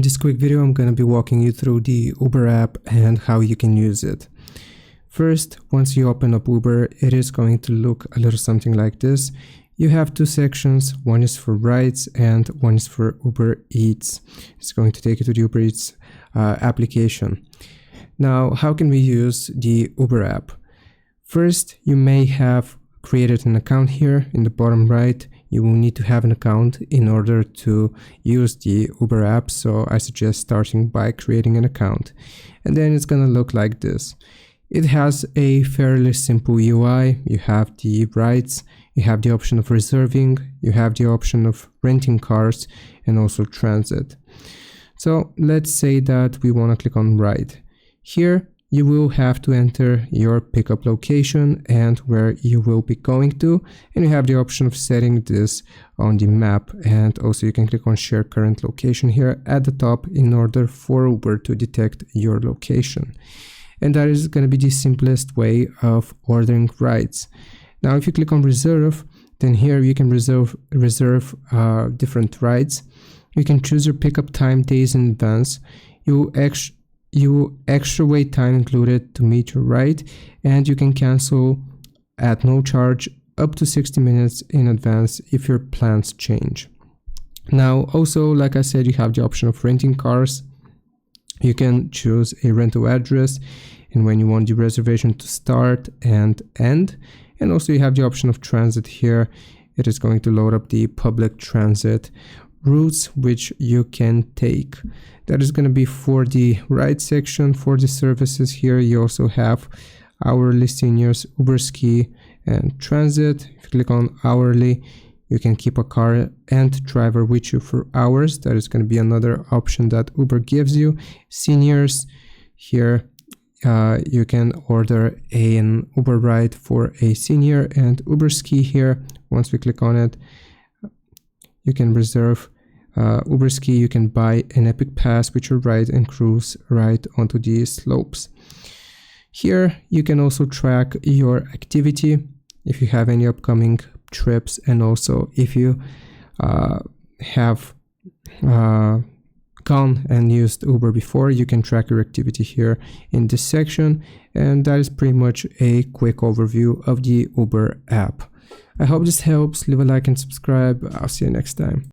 this quick video, I'm going to be walking you through the Uber app and how you can use it. First, once you open up Uber, it is going to look a little something like this. You have two sections. One is for rides and one is for Uber Eats. It's going to take you to the Uber Eats application. Now, how can we use the Uber app? First, you may have created an account here in the bottom right. You will need to have an account in order to use the Uber app. So I suggest starting by creating an account. And then it's going to look like this. It has a fairly simple UI. You have the rides, you have the option of reserving, you have the option of renting cars, and also transit. So let's say that we want to click on ride. Here you will have to enter your pickup location and where you will be going to, and you have the option of setting this on the map, and also you can click on share current location here at the top in order for Uber to detect your location. And that is going to be the simplest way of ordering rides. Now if you click on reserve, then here you can reserve different rides. You can choose your pickup time days in advance. You extra wait time included to meet your ride, and you can cancel at no charge up to 60 minutes in advance if your plans change. Now also, like I said, you have the option of renting cars. You can choose a rental address and when you want the reservation to start and end. And also you have the option of transit here. It is going to load up the public transit routes which you can take. That is going to be for the ride section. For the services here, you also have hourly, seniors, Uber Ski, and transit. If you click on hourly, you can keep a car and driver with you for hours. That is going to be another option that Uber gives you. Seniors, here you can order an Uber ride for a senior, and Uber Ski here, once we click on it, you can reserve Uber Ski. You can buy an Epic Pass with your ride and cruise right onto the slopes. Here you can also track your activity if you have any upcoming trips, and also if you have gone and used Uber before, you can track your activity here in this section. And that is pretty much a quick overview of the Uber app. I hope this helps. Leave a like and subscribe. I'll see you next time.